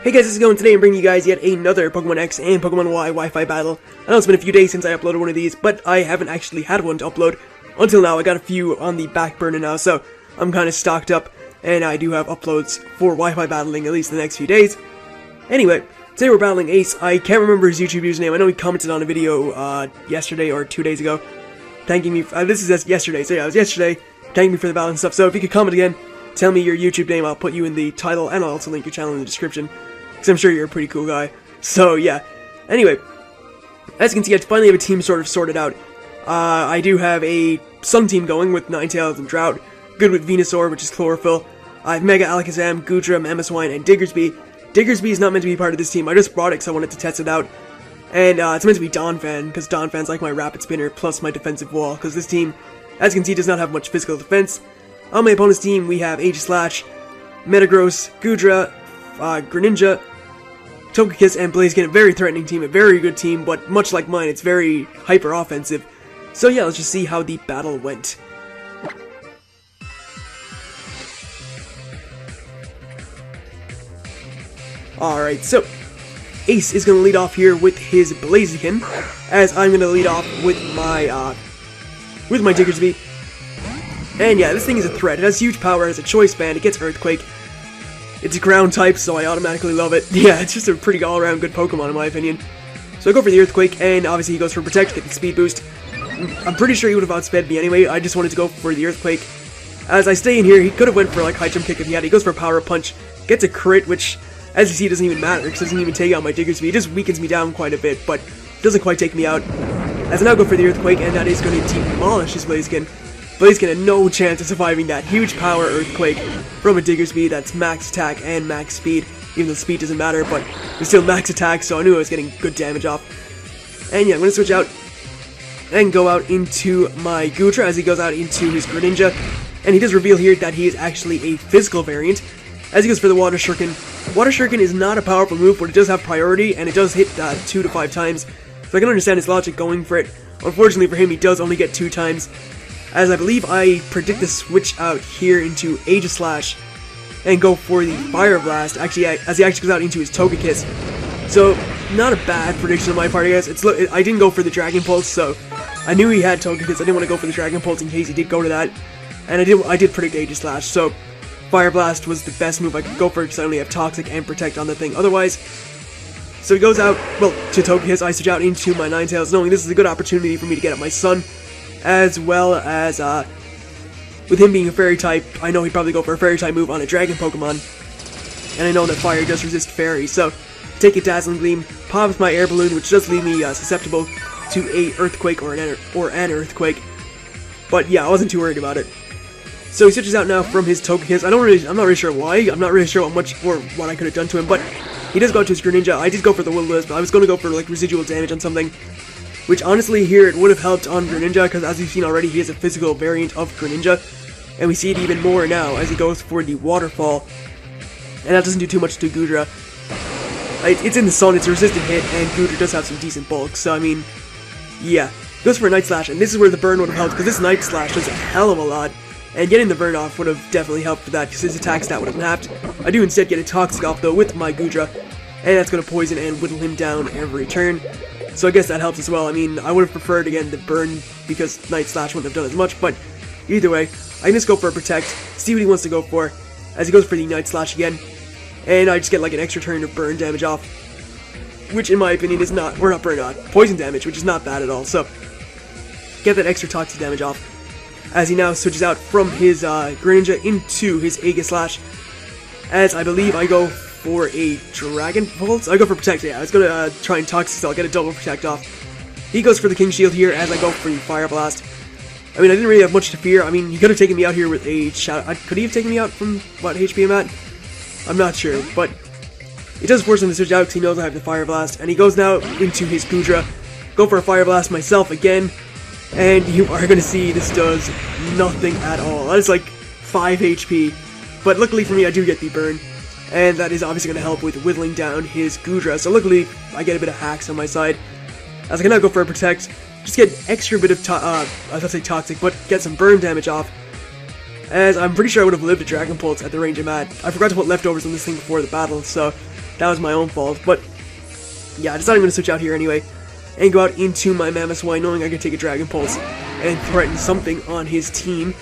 Hey guys, how's it going? Today I'm bringing you guys yet another Pokemon X and Pokemon Y Wi-Fi battle. I know it's been a few days since I uploaded one of these, but I haven't actually had one to upload until now. I got a few on the back burner now, so I'm kind of stocked up, and I do have uploads for Wi-Fi battling at least the next few days. Anyway, today we're battling Ace. I can't remember his YouTube username. I know he commented on a video yesterday or 2 days ago, thanking me. This is just yesterday, so yeah, it was yesterday, thanking me for the battle and stuff. So if you could comment again, tell me your YouTube name, I'll put you in the title, and I'll also link your channel in the description, because I'm sure you're a pretty cool guy. So yeah, anyway, as you can see, I finally have a team sort of sorted out. I do have a Sun team going with Ninetales and Drought, good with Venusaur, which is Chlorophyll. I have Mega Alakazam, Goodra, Mamoswine, and Diggersby. Diggersby is not meant to be part of this team. I just brought it because I wanted to test it out. And it's meant to be Donphan, because Donphan's like my Rapid Spinner plus my defensive wall, because this team, as you can see, does not have much physical defense. On my opponent's team, we have Aegislash, Metagross, Goodra, Greninja, Togekiss, and Blaziken. A very threatening team, a very good team, but much like mine, it's very hyper-offensive. So yeah, let's just see how the battle went. Alright, so Ace is going to lead off here with his Blaziken, as I'm going to lead off with my Diggersby. And yeah, this thing is a threat. It has huge power, it has a Choice Band, it gets Earthquake. It's a ground type, so I automatically love it. Yeah, it's just a pretty all-around good Pokemon in my opinion. So I go for the Earthquake, and obviously he goes for Protect, get the Speed Boost. I'm pretty sure he would have outsped me anyway. I just wanted to go for the Earthquake. As I stay in here, he could have went for like High Jump Kick if he had. He goes for Power Up Punch, gets a crit, which, as you see, doesn't even matter, because it doesn't even take out my Diggersby. It just weakens me down quite a bit, but doesn't quite take me out. As I now go for the Earthquake, and that is going to demolish his Blaziken. Blaziken had no chance of surviving that huge power Earthquake from a Diggersby that's max attack and max speed, even though speed doesn't matter, but it's still max attack, so I knew I was getting good damage off. And yeah, I'm going to switch out and go out into my Goodra as he goes out into his Greninja, and he does reveal here that he is actually a physical variant, as he goes for the Water Shuriken. Water Shuriken is not a powerful move, but it does have priority, and it does hit 2 to 5 times, so I can understand his logic going for it. Unfortunately for him, he does only get 2 times, as I believe I predict the switch out here into Aegislash and go for the Fire Blast, actually, as he actually goes out into his Togekiss. So, not a bad prediction on my part, I guess. I didn't go for the Dragon Pulse, so I knew he had Togekiss. I didn't want to go for the Dragon Pulse in case he did go to that. And I did predict Aegislash, so Fire Blast was the best move I could go for because I only have Toxic and Protect on the thing otherwise. So he goes out, well, to Togekiss. I switch out into my Ninetales, knowing this is a good opportunity for me to get at my Sun. As well as, with him being a Fairy type, I know he'd probably go for a Fairy type move on a Dragon Pokemon. And I know that Fire does resist Fairy, so take a Dazzling Gleam, pop with my Air Balloon, which does leave me susceptible to a Earthquake or an Earthquake. But yeah, I wasn't too worried about it. So he switches out now from his Togekiss. I'm not really sure why. I'm not really sure how much or what I could have done to him, but he does go out to his Greninja. I did go for the Will-O-Wisp, but I was going to go for like residual damage on something. Which honestly here it would have helped on Greninja, because as you've seen already, he is a physical variant of Greninja. And we see it even more now as he goes for the Waterfall. And that doesn't do too much to Goodra. It's in the sun, it's a resistant hit, and Goodra does have some decent bulk, so I mean, yeah. Goes for a Night Slash, and this is where the burn would have helped, because this Night Slash does a hell of a lot. And getting the burn off would have definitely helped with that, because his attack stat would have napped. I do instead get a Toxic off though with my Goodra, and that's going to poison and whittle him down every turn. So I guess that helps as well. I mean, I would have preferred, again, the burn, because Night Slash wouldn't have done as much, but either way, I can just go for a Protect, see what he wants to go for, as he goes for the Night Slash again, and I just get like an extra turn of burn damage off, which in my opinion is not, or not burn, poison damage, which is not bad at all, so get that extra toxic damage off, as he now switches out from his Greninja into his Aegislash, as I believe I go for a Dragon Pulse. I go for Protect, yeah, I was going to try and Toxic, so I'll get a double Protect off. He goes for the King Shield here, as I go for the Fire Blast. I mean, I didn't really have much to fear. I mean, he could have taken me out here with a Shadow. Could he have taken me out from what HP I'm at? I'm not sure, but it does force him to switch out because he knows I have the Fire Blast, and he goes now into his Goodra. Go for a Fire Blast myself again, and you are going to see this does nothing at all. That is like 5 HP, but luckily for me, I do get the burn. And that is obviously going to help with whittling down his Goodra, so luckily I get a bit of hacks on my side. As I can now go for a Protect, just get an extra bit of, I was going to say Toxic, but get some burn damage off. as I'm pretty sure I would have lived a Dragon Pulse at the range I'm at. I forgot to put leftovers on this thing before the battle, so that was my own fault. But yeah, I decided I'm going to switch out here anyway, and go out into my Mamoswine, knowing I can take a Dragon Pulse and threaten something on his team.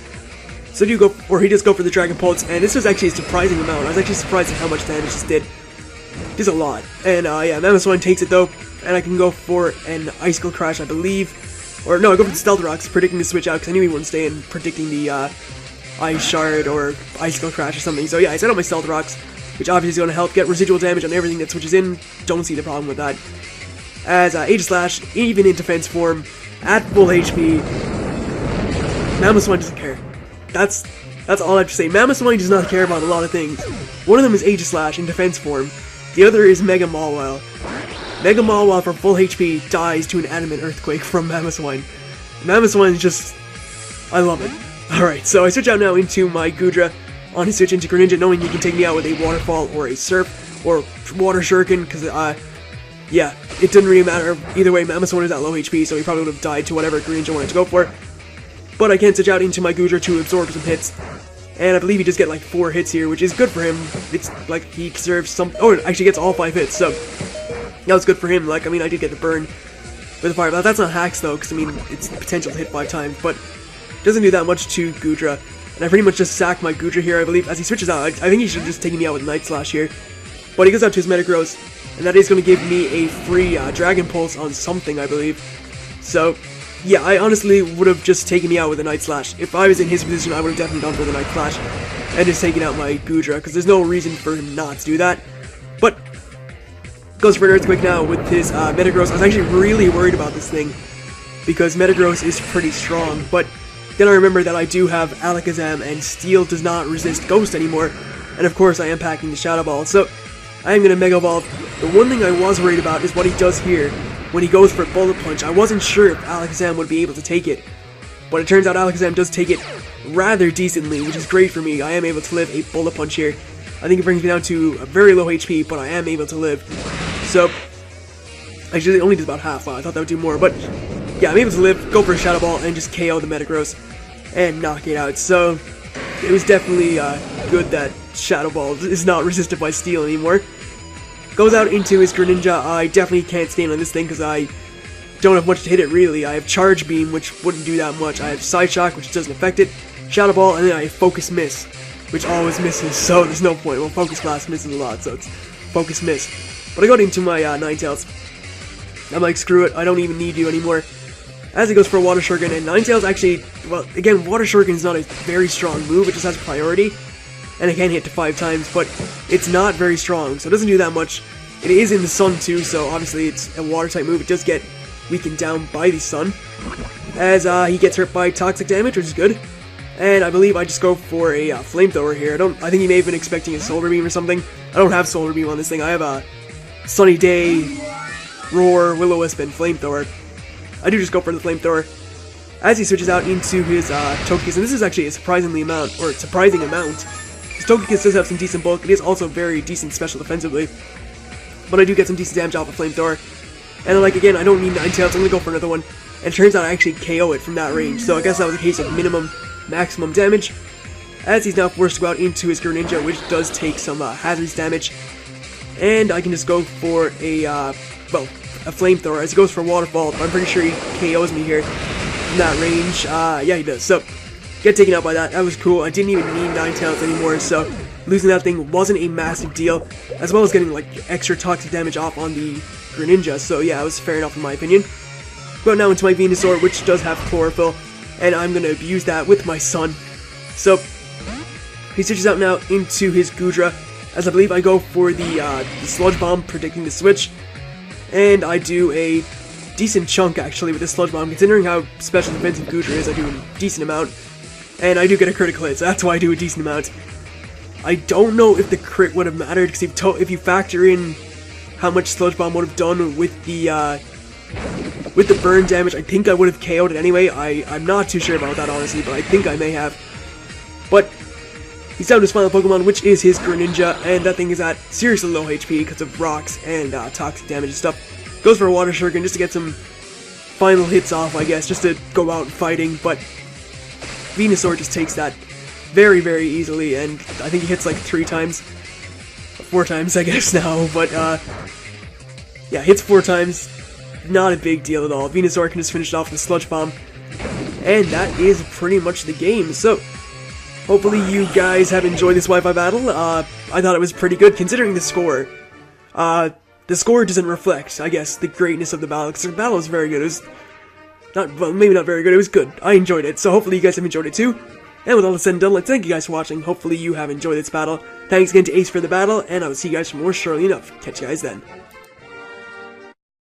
So he does go for the Dragon Pulse, and this was actually a surprising amount. I was actually surprised at how much damage this did. It a lot. And yeah, Mamoswine takes it though, and I can go for an Icicle Crash, I believe. Or no, I go for the Stealth Rocks, predicting to switch out, because I knew he wouldn't stay in, predicting the Ice Shard or Icicle Crash or something. So yeah, I set up my Stealth Rocks, which obviously is going to help get residual damage on everything that switches in. Don't see the problem with that. As Aegislash, even in defense form, at full HP, Mamoswine doesn't care. That's all I have to say. Mamoswine does not care about a lot of things. One of them is Aegislash in defense form. The other is Mega Mawile. Mega Mawile for full HP dies to an Adamant Earthquake from Mamoswine. Mamoswine is just... I love it. Alright, so I switch out now into my Goodra on his switch into Greninja, knowing he can take me out with a Waterfall or a Surf or Water Shuriken, because, yeah, it didn't really matter. Either way, Mamoswine is at low HP, so he probably would have died to whatever Greninja wanted to go for. But I can switch out into my Goodra to absorb some hits. And I believe he just get like 4 hits here, which is good for him. It's like he deserves some... Oh, it actually gets all 5 hits, so... That was good for him. Like, I mean, I did get the burn with the fire. But that's not hacks, though, because, I mean, it's potential to hit 5 times. But it doesn't do that much to Goodra. And I pretty much just sack my Goodra here, I believe, as he switches out. I think he should have just taken me out with Night Slash here. But he goes out to his Metagross, and that is going to give me a free Dragon Pulse on something, I believe. So... yeah, I honestly would have just taken me out with a Night Slash. If I was in his position, I would have definitely gone for the Night Slash and just taken out my Goodra, because there's no reason for him not to do that. But, goes for an Earthquake now with his Metagross. I was actually really worried about this thing, because Metagross is pretty strong, but then I remember that I do have Alakazam, and Steel does not resist Ghost anymore, and of course I am packing the Shadow Ball, so I am going to Mega Evolve. The one thing I was worried about is what he does here. When he goes for Bullet Punch, I wasn't sure if Alakazam would be able to take it, but it turns out Alakazam does take it rather decently, which is great for me. I am able to live a Bullet Punch here. I think it brings me down to a very low HP, but I am able to live. So, actually it only does about half. Wow, I thought that would do more, but yeah, I'm able to live, go for a Shadow Ball, and just KO the Metagross and knock it out. So, it was definitely good that Shadow Ball is not resisted by Steel anymore. Goes out into his Greninja. I definitely can't stand on this thing because I don't have much to hit it, really. I have Charge Beam, which wouldn't do that much. I have Side Shock, which doesn't affect it. Shadow Ball, and then I have Focus Miss, which always misses, so there's no point. Well, Focus Blast misses a lot, so it's Focus Miss. But I got into my Ninetales. I'm like, screw it, I don't even need you anymore. As he goes for a Water Shuriken, and Ninetales actually, well, again, Water Shuriken is not a very strong move, it just has priority. And it can hit to 5 times, but it's not very strong, so it doesn't do that much. It is in the sun too, so obviously it's a water-type move. It does get weakened down by the sun, as he gets hurt by toxic damage, which is good. And I believe I just go for a Flamethrower here. I think he may have been expecting a Solar Beam or something. I don't have Solar Beam on this thing. I have a Sunny Day, Roar, Will-O-Wisp, and Flamethrower. I do just go for the Flamethrower. As he switches out into his Togekiss, and this is actually a surprising amount. His Togekiss does have some decent bulk. It is also very decent special defensively. But I do get some decent damage off of Flamethrower. And like, again, I don't need Ninetales, I'm going to go for another one. And it turns out I actually KO it from that range. So I guess that was a case of minimum, maximum damage. As he's now forced to go out into his Greninja, which does take some hazards damage. And I can just go for a Flamethrower as he goes for a Waterfall. But I'm pretty sure he KOs me here from that range. Yeah, he does. So, get taken out by that. That was cool. I didn't even need Ninetales anymore, so losing that thing wasn't a massive deal, as well as getting like extra toxic damage off on the Greninja. So yeah, it was fair enough in my opinion. Go now into my Venusaur, which does have Chlorophyll, and I'm gonna abuse that with my Sun. So he switches out now into his Goodra, as I believe I go for the Sludge Bomb, predicting the switch, and I do a decent chunk actually with the Sludge Bomb. Considering how special defensive Goodra is, I do a decent amount. And I do get a critical hit, so that's why I do a decent amount. I don't know if the crit would have mattered, because if you factor in how much Sludge Bomb would have done with the burn damage, I think I would have KO'd it anyway. I'm not too sure about that, honestly, but I think I may have. But he's down to his final Pokemon, which is his Greninja, and that thing is at seriously low HP because of rocks and toxic damage and stuff. Goes for a Water Shuriken just to get some final hits off, I guess, just to go out fighting, but Venusaur just takes that very, very easily, and I think he hits like 3 times. 4 times, I guess, now, but, yeah, hits 4 times, not a big deal at all. Venusaur can just finish it off with a Sludge Bomb, and that is pretty much the game. So, hopefully you guys have enjoyed this Wi-Fi battle. I thought it was pretty good, considering the score. The score doesn't reflect, I guess, the greatness of the battle, because the battle was very good. It was not, well, maybe not very good, it was good. I enjoyed it, so hopefully you guys have enjoyed it too. And with all this said and done, let's thank you guys for watching. Hopefully you have enjoyed this battle. Thanks again to Ace for the battle, and I will see you guys for more shortly enough. Catch you guys then.